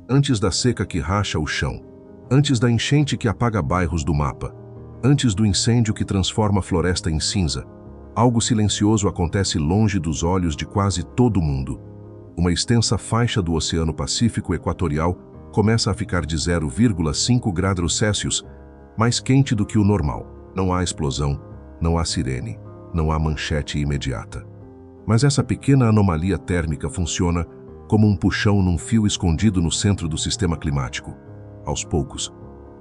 Antes da seca que racha o chão, antes da enchente que apaga bairros do mapa, antes do incêndio que transforma a floresta em cinza, algo silencioso acontece longe dos olhos de quase todo mundo. Uma extensa faixa do Oceano Pacífico Equatorial começa a ficar de 0,5 graus Celsius mais quente do que o normal. Não há explosão, não há sirene, não há manchete imediata. Mas essa pequena anomalia térmica funciona como um puxão num fio escondido no centro do sistema climático. Aos poucos,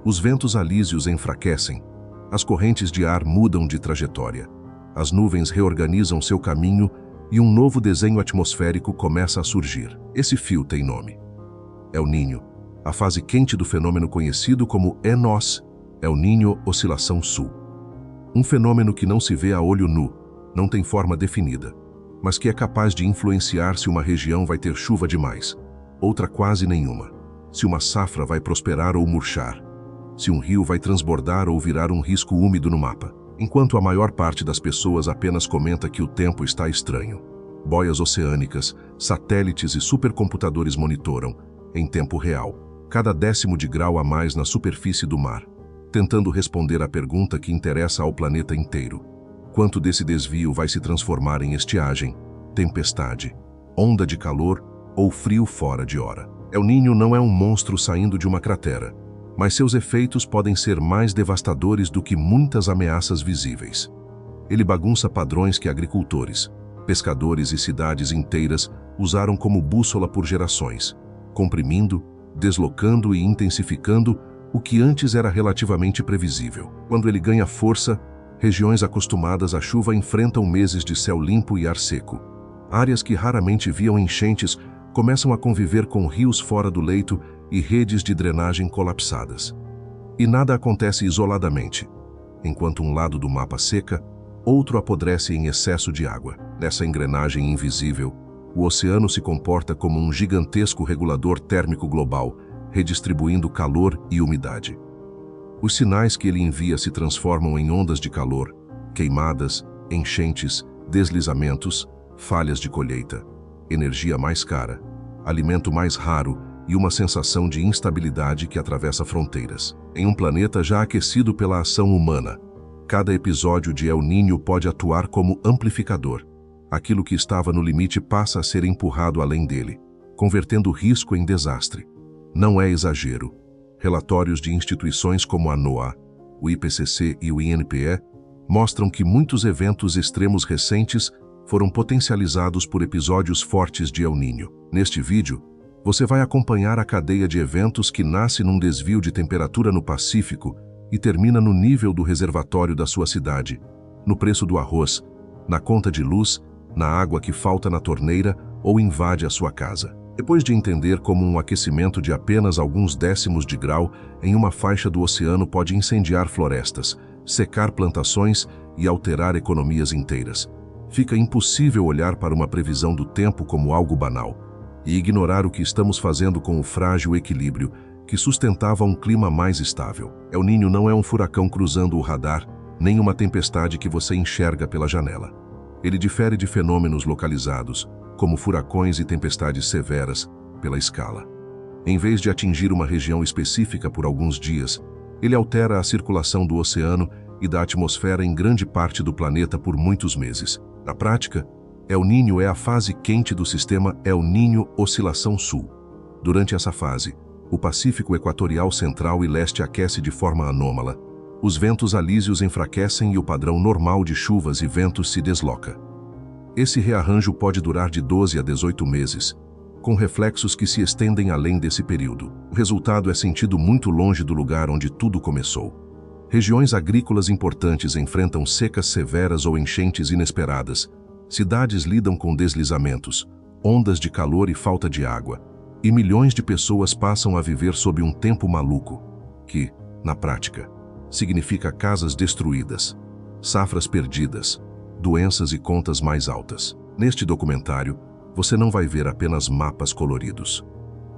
os ventos alísios enfraquecem, as correntes de ar mudam de trajetória, as nuvens reorganizam seu caminho e um novo desenho atmosférico começa a surgir. Esse fio tem nome. El Niño, a fase quente do fenômeno conhecido como ENOS, El Niño Oscilação Sul. Um fenômeno que não se vê a olho nu, não tem forma definida, mas que é capaz de influenciar se uma região vai ter chuva demais, outra quase nenhuma, se uma safra vai prosperar ou murchar, se um rio vai transbordar ou virar um risco úmido no mapa. Enquanto a maior parte das pessoas apenas comenta que o tempo está estranho, boias oceânicas, satélites e supercomputadores monitoram, em tempo real, cada 10º de grau a mais na superfície do mar, tentando responder à pergunta que interessa ao planeta inteiro. Quanto desse desvio vai se transformar em estiagem, tempestade, onda de calor ou frio fora de hora? El Niño não é um monstro saindo de uma cratera, mas seus efeitos podem ser mais devastadores do que muitas ameaças visíveis. Ele bagunça padrões que agricultores, pescadores e cidades inteiras usaram como bússola por gerações, comprimindo, deslocando e intensificando o que antes era relativamente previsível. Quando ele ganha força, regiões acostumadas à chuva enfrentam meses de céu limpo e ar seco. Áreas que raramente viam enchentes começam a conviver com rios fora do leito e redes de drenagem colapsadas. E nada acontece isoladamente. Enquanto um lado do mapa seca, outro apodrece em excesso de água. Nessa engrenagem invisível, o oceano se comporta como um gigantesco regulador térmico global, redistribuindo calor e umidade. Os sinais que ele envia se transformam em ondas de calor, queimadas, enchentes, deslizamentos, falhas de colheita, energia mais cara, alimento mais raro e uma sensação de instabilidade que atravessa fronteiras. Em um planeta já aquecido pela ação humana, cada episódio de El Niño pode atuar como amplificador. Aquilo que estava no limite passa a ser empurrado além dele, convertendo risco em desastre. Não é exagero. Relatórios de instituições como a NOAA, o IPCC e o INPE mostram que muitos eventos extremos recentes foram potencializados por episódios fortes de El Niño. Neste vídeo, você vai acompanhar a cadeia de eventos que nasce num desvio de temperatura no Pacífico e termina no nível do reservatório da sua cidade, no preço do arroz, na conta de luz, na água que falta na torneira ou invade a sua casa. Depois de entender como um aquecimento de apenas alguns décimos de grau em uma faixa do oceano pode incendiar florestas, secar plantações e alterar economias inteiras, fica impossível olhar para uma previsão do tempo como algo banal e ignorar o que estamos fazendo com o frágil equilíbrio que sustentava um clima mais estável. El Niño não é um furacão cruzando o radar, nem uma tempestade que você enxerga pela janela. Ele difere de fenômenos localizados, como furacões e tempestades severas, pela escala. Em vez de atingir uma região específica por alguns dias, ele altera a circulação do oceano e da atmosfera em grande parte do planeta por muitos meses. Na prática, El Niño é a fase quente do sistema El Niño Oscilação Sul. Durante essa fase, o Pacífico Equatorial Central e Leste aquece de forma anômala, os ventos alísios enfraquecem e o padrão normal de chuvas e ventos se desloca. Esse rearranjo pode durar de 12 a 18 meses, com reflexos que se estendem além desse período. O resultado é sentido muito longe do lugar onde tudo começou. Regiões agrícolas importantes enfrentam secas severas ou enchentes inesperadas. Cidades lidam com deslizamentos, ondas de calor e falta de água. E milhões de pessoas passam a viver sob um tempo maluco, que, na prática, significa casas destruídas, safras perdidas, doenças e contas mais altas. Neste documentário, você não vai ver apenas mapas coloridos.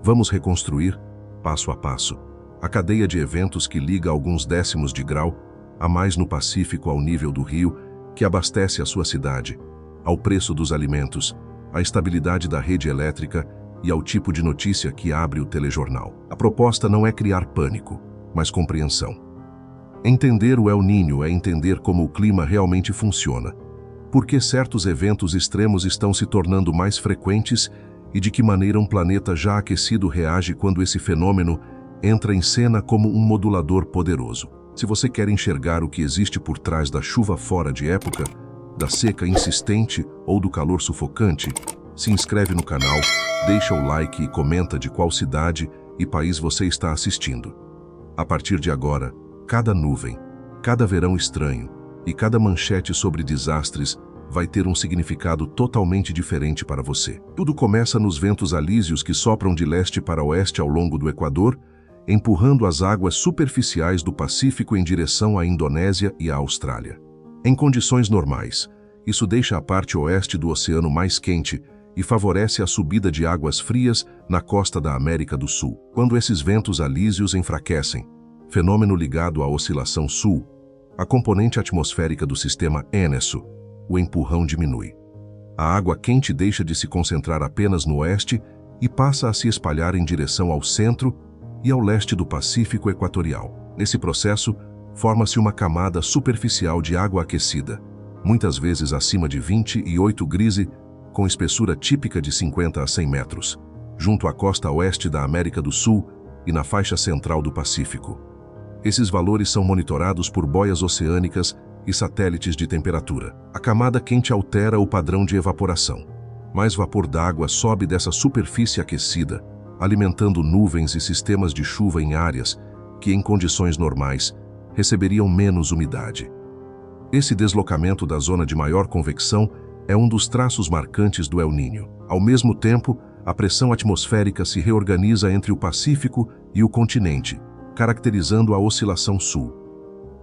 Vamos reconstruir, passo a passo, a cadeia de eventos que liga alguns décimos de grau a mais no Pacífico ao nível do rio que abastece a sua cidade, ao preço dos alimentos, à estabilidade da rede elétrica e ao tipo de notícia que abre o telejornal. A proposta não é criar pânico, mas compreensão. Entender o El Niño é entender como o clima realmente funciona, por que certos eventos extremos estão se tornando mais frequentes e de que maneira um planeta já aquecido reage quando esse fenômeno entra em cena como um modulador poderoso. Se você quer enxergar o que existe por trás da chuva fora de época, da seca insistente ou do calor sufocante, se inscreve no canal, deixa o like e comenta de qual cidade e país você está assistindo. A partir de agora, cada nuvem, cada verão estranho e cada manchete sobre desastres vai ter um significado totalmente diferente para você. Tudo começa nos ventos alísios que sopram de leste para oeste ao longo do Equador, empurrando as águas superficiais do Pacífico em direção à Indonésia e à Austrália. Em condições normais, isso deixa a parte oeste do oceano mais quente e favorece a subida de águas frias na costa da América do Sul. Quando esses ventos alísios enfraquecem, fenômeno ligado à oscilação sul, a componente atmosférica do sistema ENSO, o empurrão diminui. A água quente deixa de se concentrar apenas no oeste e passa a se espalhar em direção ao centro e ao leste do Pacífico Equatorial. Nesse processo, forma-se uma camada superficial de água aquecida, muitas vezes acima de 28 graus, com espessura típica de 50 a 100 metros, junto à costa oeste da América do Sul e na faixa central do Pacífico. Esses valores são monitorados por boias oceânicas e satélites de temperatura. A camada quente altera o padrão de evaporação. Mais vapor d'água sobe dessa superfície aquecida, alimentando nuvens e sistemas de chuva em áreas que, em condições normais, receberiam menos umidade. Esse deslocamento da zona de maior convecção é um dos traços marcantes do El Niño. Ao mesmo tempo, a pressão atmosférica se reorganiza entre o Pacífico e o continente, caracterizando a oscilação sul.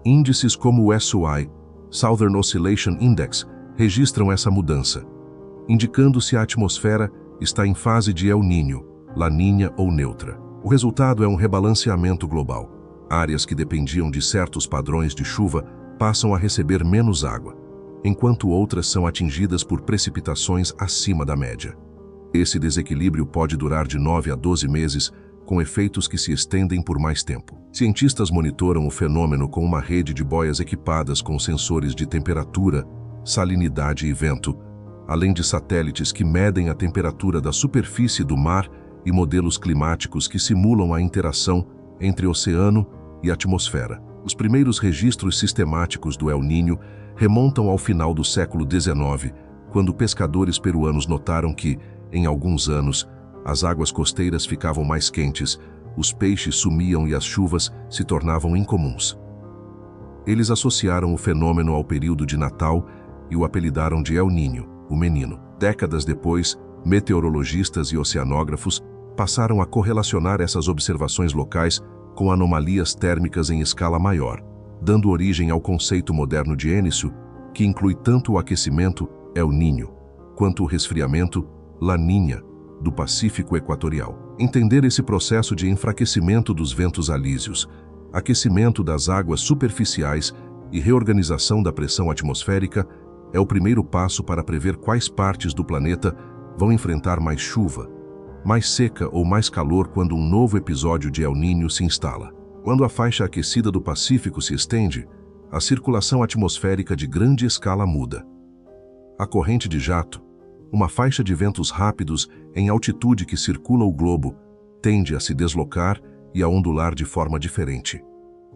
Índices como o SOI, Southern Oscillation Index, registram essa mudança, indicando se a atmosfera está em fase de El Niño, La Niña ou neutra. O resultado é um rebalanceamento global. Áreas que dependiam de certos padrões de chuva passam a receber menos água, enquanto outras são atingidas por precipitações acima da média. Esse desequilíbrio pode durar de 9 a 12 meses, com efeitos que se estendem por mais tempo. Cientistas monitoram o fenômeno com uma rede de boias equipadas com sensores de temperatura, salinidade e vento, além de satélites que medem a temperatura da superfície do mar e modelos climáticos que simulam a interação entre oceano e atmosfera. Os primeiros registros sistemáticos do El Niño remontam ao final do século XIX, quando pescadores peruanos notaram que, em alguns anos, as águas costeiras ficavam mais quentes, os peixes sumiam e as chuvas se tornavam incomuns. Eles associaram o fenômeno ao período de Natal e o apelidaram de El Niño, o menino. Décadas depois, meteorologistas e oceanógrafos passaram a correlacionar essas observações locais com anomalias térmicas em escala maior, dando origem ao conceito moderno de ENSO, que inclui tanto o aquecimento, El Niño, quanto o resfriamento, La Niña, do Pacífico Equatorial. Entender esse processo de enfraquecimento dos ventos alísios, aquecimento das águas superficiais e reorganização da pressão atmosférica é o primeiro passo para prever quais partes do planeta vão enfrentar mais chuva, mais seca ou mais calor quando um novo episódio de El Niño se instala. Quando a faixa aquecida do Pacífico se estende, a circulação atmosférica de grande escala muda. A corrente de jato, uma faixa de ventos rápidos em altitude que circula o globo, tende a se deslocar e a ondular de forma diferente,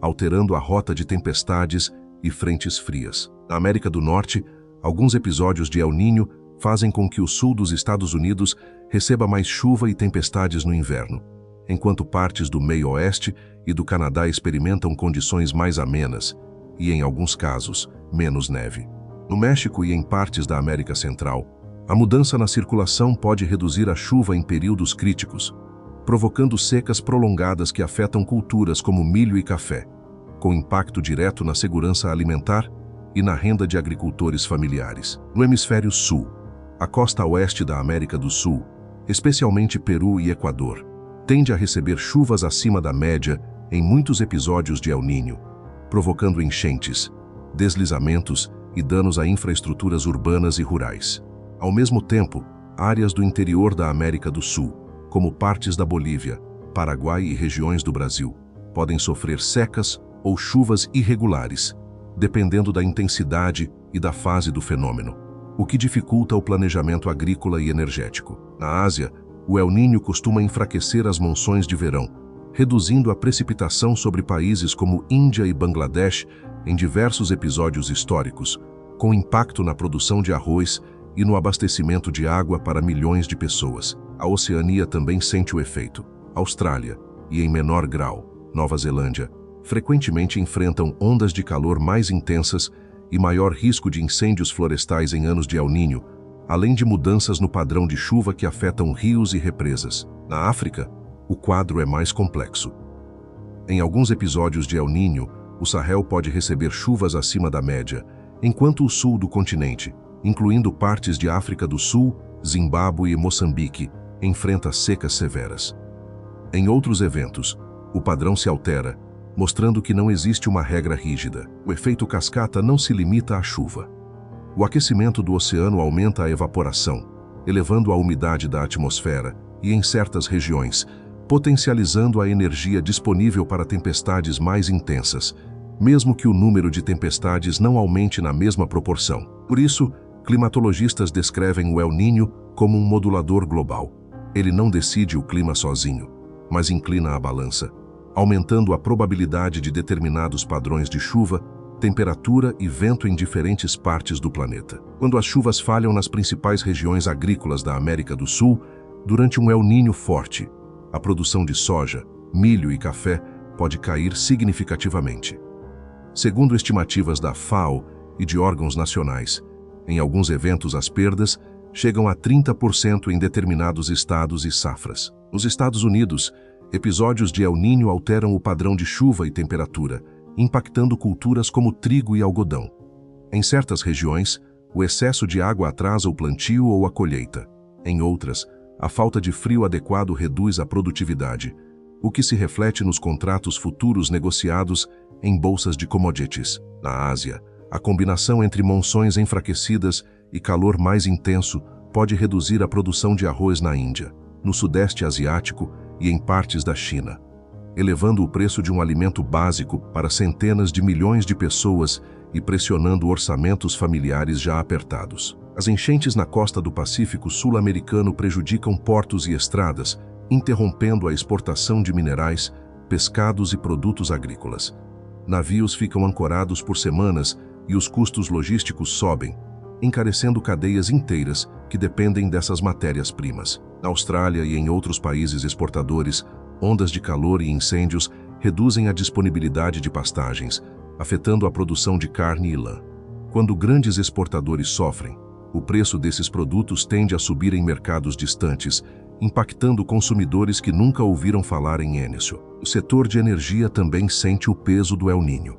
alterando a rota de tempestades e frentes frias. Na América do Norte, alguns episódios de El Niño fazem com que o sul dos Estados Unidos receba mais chuva e tempestades no inverno, enquanto partes do meio-oeste e do Canadá experimentam condições mais amenas e, em alguns casos, menos neve. No México e em partes da América Central, a mudança na circulação pode reduzir a chuva em períodos críticos, provocando secas prolongadas que afetam culturas como milho e café, com impacto direto na segurança alimentar e na renda de agricultores familiares. No hemisfério sul, a costa oeste da América do Sul, especialmente Peru e Equador, tende a receber chuvas acima da média em muitos episódios de El Niño, provocando enchentes, deslizamentos e danos a infraestruturas urbanas e rurais. Ao mesmo tempo, áreas do interior da América do Sul, como partes da Bolívia, Paraguai e regiões do Brasil, podem sofrer secas ou chuvas irregulares, dependendo da intensidade e da fase do fenômeno, o que dificulta o planejamento agrícola e energético. Na Ásia, o El Niño costuma enfraquecer as monções de verão, reduzindo a precipitação sobre países como Índia e Bangladesh em diversos episódios históricos, com impacto na produção de arroz e no abastecimento de água para milhões de pessoas. A Oceania também sente o efeito. Austrália, e em menor grau, Nova Zelândia, frequentemente enfrentam ondas de calor mais intensas e maior risco de incêndios florestais em anos de El Niño, além de mudanças no padrão de chuva que afetam rios e represas. Na África, o quadro é mais complexo. Em alguns episódios de El Niño, o Sahel pode receber chuvas acima da média, enquanto o sul do continente, incluindo partes de África do Sul, Zimbábue e Moçambique, enfrenta secas severas. Em outros eventos, o padrão se altera, mostrando que não existe uma regra rígida. O efeito cascata não se limita à chuva. O aquecimento do oceano aumenta a evaporação, elevando a umidade da atmosfera e, em certas regiões, potencializando a energia disponível para tempestades mais intensas, mesmo que o número de tempestades não aumente na mesma proporção. Por isso, climatologistas descrevem o El Niño como um modulador global. Ele não decide o clima sozinho, mas inclina a balança, aumentando a probabilidade de determinados padrões de chuva, temperatura e vento em diferentes partes do planeta. Quando as chuvas falham nas principais regiões agrícolas da América do Sul, durante um El Niño forte, a produção de soja, milho e café pode cair significativamente. Segundo estimativas da FAO e de órgãos nacionais, em alguns eventos as perdas chegam a 30% em determinados estados e safras. Nos Estados Unidos, episódios de El Niño alteram o padrão de chuva e temperatura, impactando culturas como trigo e algodão. Em certas regiões, o excesso de água atrasa o plantio ou a colheita. Em outras, a falta de frio adequado reduz a produtividade, o que se reflete nos contratos futuros negociados em bolsas de commodities. Na Ásia, a combinação entre monções enfraquecidas e calor mais intenso pode reduzir a produção de arroz na Índia, no Sudeste Asiático e em partes da China, elevando o preço de um alimento básico para centenas de milhões de pessoas e pressionando orçamentos familiares já apertados. As enchentes na costa do Pacífico sul-americano prejudicam portos e estradas, interrompendo a exportação de minerais, pescados e produtos agrícolas. Navios ficam ancorados por semanas e os custos logísticos sobem, encarecendo cadeias inteiras que dependem dessas matérias-primas. Na Austrália e em outros países exportadores, ondas de calor e incêndios reduzem a disponibilidade de pastagens, afetando a produção de carne e lã. Quando grandes exportadores sofrem, o preço desses produtos tende a subir em mercados distantes, impactando consumidores que nunca ouviram falar em Enécio. O setor de energia também sente o peso do El Niño.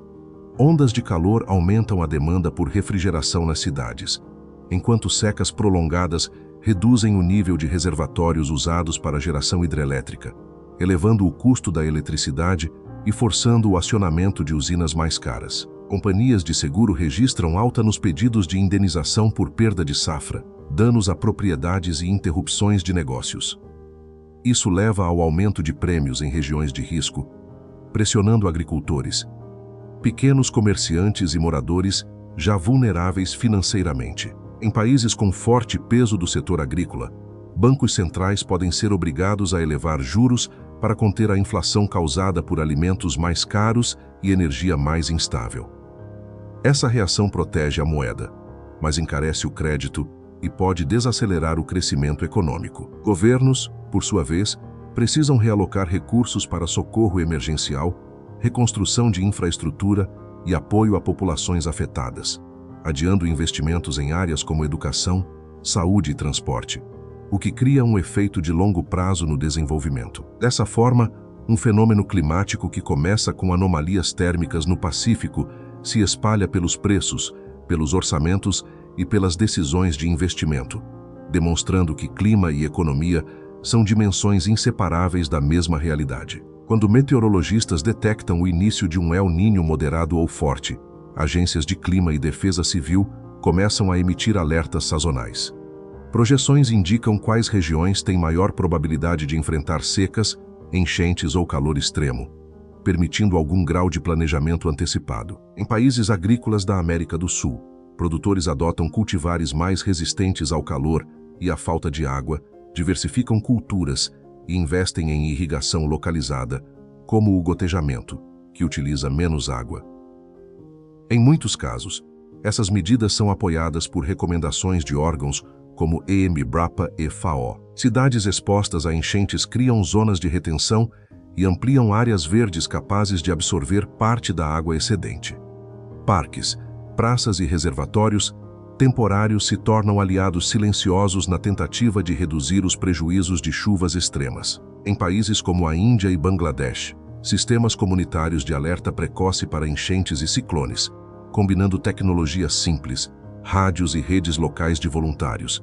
Ondas de calor aumentam a demanda por refrigeração nas cidades, enquanto secas prolongadas reduzem o nível de reservatórios usados para geração hidrelétrica, elevando o custo da eletricidade e forçando o acionamento de usinas mais caras. Companhias de seguro registram alta nos pedidos de indenização por perda de safra, danos a propriedades e interrupções de negócios. Isso leva ao aumento de prêmios em regiões de risco, pressionando agricultores, pequenos comerciantes e moradores já vulneráveis financeiramente. Em países com forte peso do setor agrícola, bancos centrais podem ser obrigados a elevar juros para conter a inflação causada por alimentos mais caros e energia mais instável. Essa reação protege a moeda, mas encarece o crédito e pode desacelerar o crescimento econômico. Governos, por sua vez, precisam realocar recursos para socorro emergencial, reconstrução de infraestrutura e apoio a populações afetadas, adiando investimentos em áreas como educação, saúde e transporte, o que cria um efeito de longo prazo no desenvolvimento. Dessa forma, um fenômeno climático que começa com anomalias térmicas no Pacífico se espalha pelos preços, pelos orçamentos e pelas decisões de investimento, demonstrando que clima e economia são dimensões inseparáveis da mesma realidade. Quando meteorologistas detectam o início de um El Niño moderado ou forte, agências de clima e defesa civil começam a emitir alertas sazonais. Projeções indicam quais regiões têm maior probabilidade de enfrentar secas, enchentes ou calor extremo, permitindo algum grau de planejamento antecipado. Em países agrícolas da América do Sul, produtores adotam cultivares mais resistentes ao calor e à falta de água, diversificam culturas e investem em irrigação localizada, como o gotejamento, que utiliza menos água. Em muitos casos, essas medidas são apoiadas por recomendações de órgãos como EMBRAPA e FAO. Cidades expostas a enchentes criam zonas de retenção e ampliam áreas verdes capazes de absorver parte da água excedente. Parques, praças e reservatórios temporários se tornam aliados silenciosos na tentativa de reduzir os prejuízos de chuvas extremas. Em países como a Índia e Bangladesh, sistemas comunitários de alerta precoce para enchentes e ciclones, combinando tecnologias simples, rádios e redes locais de voluntários,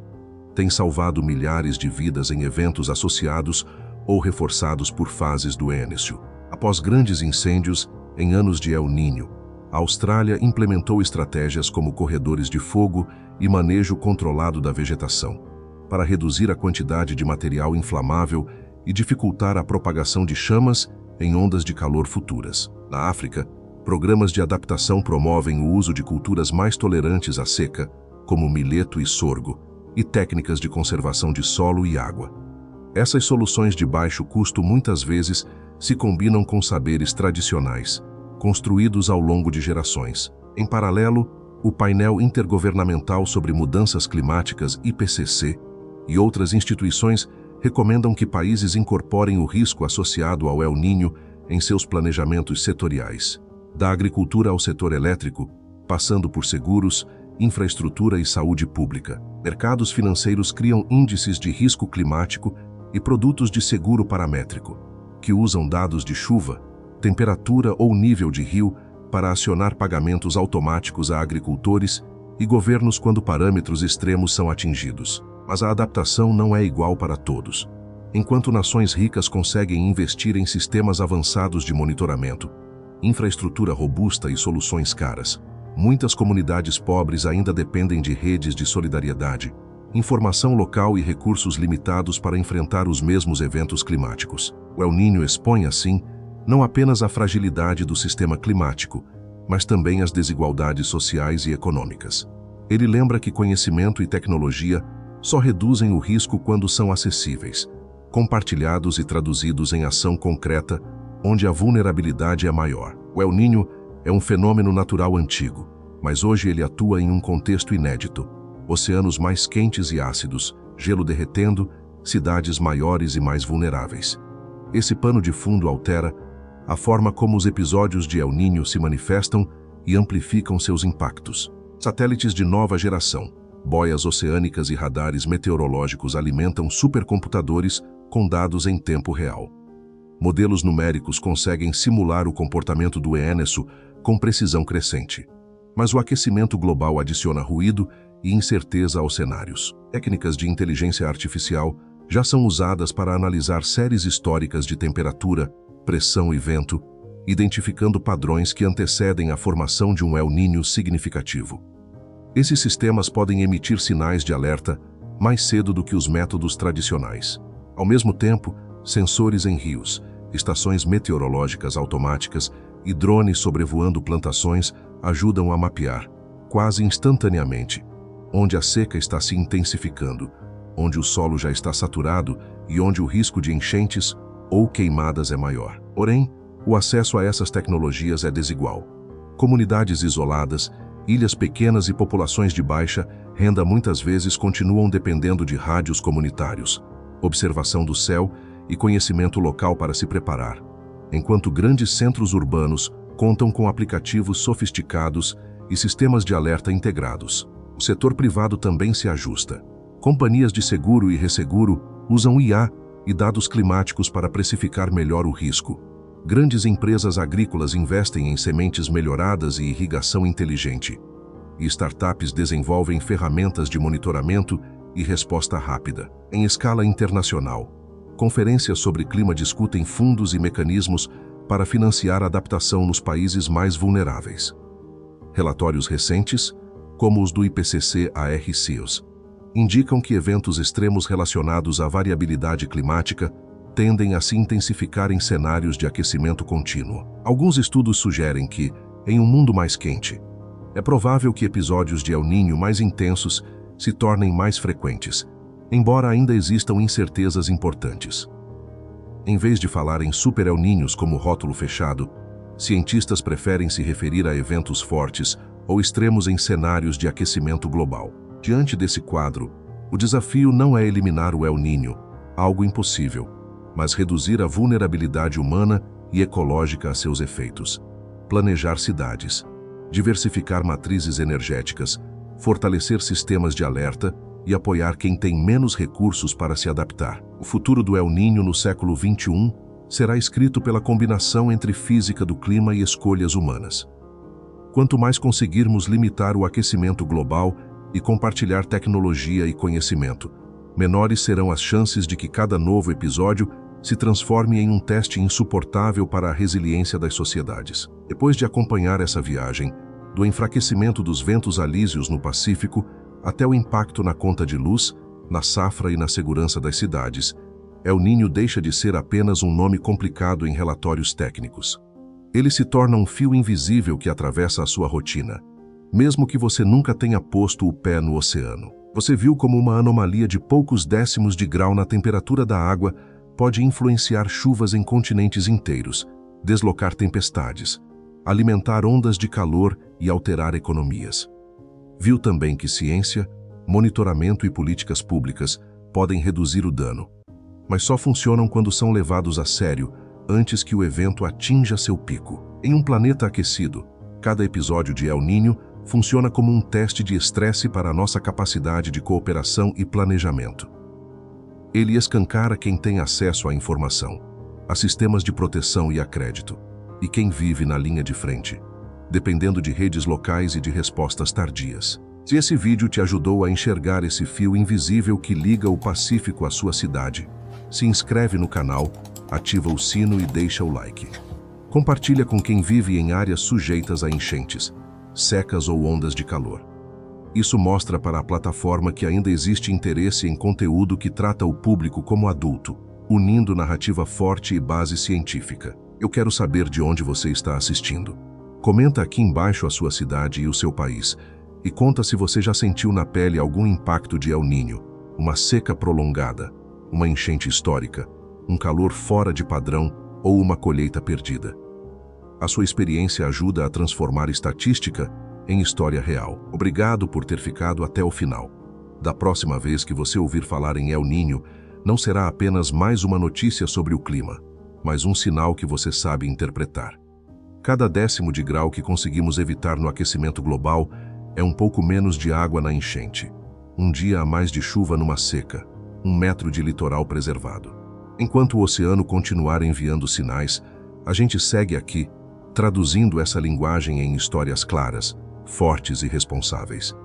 têm salvado milhares de vidas em eventos associados ou reforçados por fases do Éncio. Após grandes incêndios, em anos de El Niño, a Austrália implementou estratégias como corredores de fogo e manejo controlado da vegetação, para reduzir a quantidade de material inflamável e dificultar a propagação de chamas em ondas de calor futuras. Na África, programas de adaptação promovem o uso de culturas mais tolerantes à seca, como milheto e sorgo, e técnicas de conservação de solo e água. Essas soluções de baixo custo muitas vezes se combinam com saberes tradicionais, construídos ao longo de gerações. Em paralelo, o Painel Intergovernamental sobre Mudanças Climáticas (IPCC) e outras instituições recomendam que países incorporem o risco associado ao El Niño em seus planejamentos setoriais, da agricultura ao setor elétrico, passando por seguros, infraestrutura e saúde pública. Mercados financeiros criam índices de risco climático e produtos de seguro paramétrico, que usam dados de chuva, temperatura ou nível de rio para acionar pagamentos automáticos a agricultores e governos quando parâmetros extremos são atingidos. Mas a adaptação não é igual para todos. Enquanto nações ricas conseguem investir em sistemas avançados de monitoramento, infraestrutura robusta e soluções caras, muitas comunidades pobres ainda dependem de redes de solidariedade, informação local e recursos limitados para enfrentar os mesmos eventos climáticos. O El Niño expõe, assim, não apenas a fragilidade do sistema climático, mas também as desigualdades sociais e econômicas. Ele lembra que conhecimento e tecnologia só reduzem o risco quando são acessíveis, compartilhados e traduzidos em ação concreta, onde a vulnerabilidade é maior. O El Niño é um fenômeno natural antigo, mas hoje ele atua em um contexto inédito. Oceanos mais quentes e ácidos, gelo derretendo, cidades maiores e mais vulneráveis. Esse pano de fundo altera a forma como os episódios de El Niño se manifestam e amplificam seus impactos. Satélites de nova geração, boias oceânicas e radares meteorológicos alimentam supercomputadores com dados em tempo real. Modelos numéricos conseguem simular o comportamento do Éncio com precisão crescente. Mas o aquecimento global adiciona ruído e incerteza aos cenários. Técnicas de inteligência artificial já são usadas para analisar séries históricas de temperatura, pressão e vento, identificando padrões que antecedem a formação de um El Niño significativo. Esses sistemas podem emitir sinais de alerta mais cedo do que os métodos tradicionais. Ao mesmo tempo, sensores em rios, estações meteorológicas automáticas e drones sobrevoando plantações ajudam a mapear, quase instantaneamente, onde a seca está se intensificando, onde o solo já está saturado e onde o risco de enchentes ou queimadas é maior. Porém, o acesso a essas tecnologias é desigual. Comunidades isoladas, ilhas pequenas e populações de baixa renda muitas vezes continuam dependendo de rádios comunitários, observação do céu e conhecimento local para se preparar, enquanto grandes centros urbanos contam com aplicativos sofisticados e sistemas de alerta integrados. O setor privado também se ajusta. Companhias de seguro e resseguro usam IA e dados climáticos para precificar melhor o risco. Grandes empresas agrícolas investem em sementes melhoradas e irrigação inteligente. E startups desenvolvem ferramentas de monitoramento e resposta rápida. Em escala internacional, conferências sobre clima discutem fundos e mecanismos para financiar a adaptação nos países mais vulneráveis. Relatórios recentes, como os do IPCC-AR-CIOS, indicam que eventos extremos relacionados à variabilidade climática tendem a se intensificar em cenários de aquecimento contínuo. Alguns estudos sugerem que, em um mundo mais quente, é provável que episódios de El Niño mais intensos se tornem mais frequentes, embora ainda existam incertezas importantes. Em vez de falar em super El Niños como rótulo fechado, cientistas preferem se referir a eventos fortes ou extremos em cenários de aquecimento global. Diante desse quadro, o desafio não é eliminar o El Niño, algo impossível, mas reduzir a vulnerabilidade humana e ecológica a seus efeitos. Planejar cidades, diversificar matrizes energéticas, fortalecer sistemas de alerta e apoiar quem tem menos recursos para se adaptar. O futuro do El Niño no século XXI será escrito pela combinação entre física do clima e escolhas humanas. Quanto mais conseguirmos limitar o aquecimento global e compartilhar tecnologia e conhecimento, menores serão as chances de que cada novo episódio se transforme em um teste insuportável para a resiliência das sociedades. Depois de acompanhar essa viagem, do enfraquecimento dos ventos alísios no Pacífico até o impacto na conta de luz, na safra e na segurança das cidades, El Niño deixa de ser apenas um nome complicado em relatórios técnicos. Ele se torna um fio invisível que atravessa a sua rotina, mesmo que você nunca tenha posto o pé no oceano. Você viu como uma anomalia de poucos décimos de grau na temperatura da água pode influenciar chuvas em continentes inteiros, deslocar tempestades, alimentar ondas de calor e alterar economias. Viu também que ciência, monitoramento e políticas públicas podem reduzir o dano, mas só funcionam quando são levados a sério antes que o evento atinja seu pico. Em um planeta aquecido, cada episódio de El Niño funciona como um teste de estresse para a nossa capacidade de cooperação e planejamento. Ele escancara quem tem acesso à informação, a sistemas de proteção e a crédito, e quem vive na linha de frente, dependendo de redes locais e de respostas tardias. Se esse vídeo te ajudou a enxergar esse fio invisível que liga o Pacífico à sua cidade, se inscreve no canal, ativa o sino e deixa o like. Compartilha com quem vive em áreas sujeitas a enchentes, secas ou ondas de calor. Isso mostra para a plataforma que ainda existe interesse em conteúdo que trata o público como adulto, unindo narrativa forte e base científica. Eu quero saber de onde você está assistindo. Comenta aqui embaixo a sua cidade e o seu país, e conta se você já sentiu na pele algum impacto de El Niño, uma seca prolongada, uma enchente histórica, um calor fora de padrão ou uma colheita perdida. A sua experiência ajuda a transformar estatística em história real. Obrigado por ter ficado até o final. Da próxima vez que você ouvir falar em El Niño, não será apenas mais uma notícia sobre o clima, mas um sinal que você sabe interpretar. Cada décimo de grau que conseguimos evitar no aquecimento global é um pouco menos de água na enchente, um dia a mais de chuva numa seca, 1 metro de litoral preservado. Enquanto o oceano continuar enviando sinais, a gente segue aqui, traduzindo essa linguagem em histórias claras, fortes e responsáveis.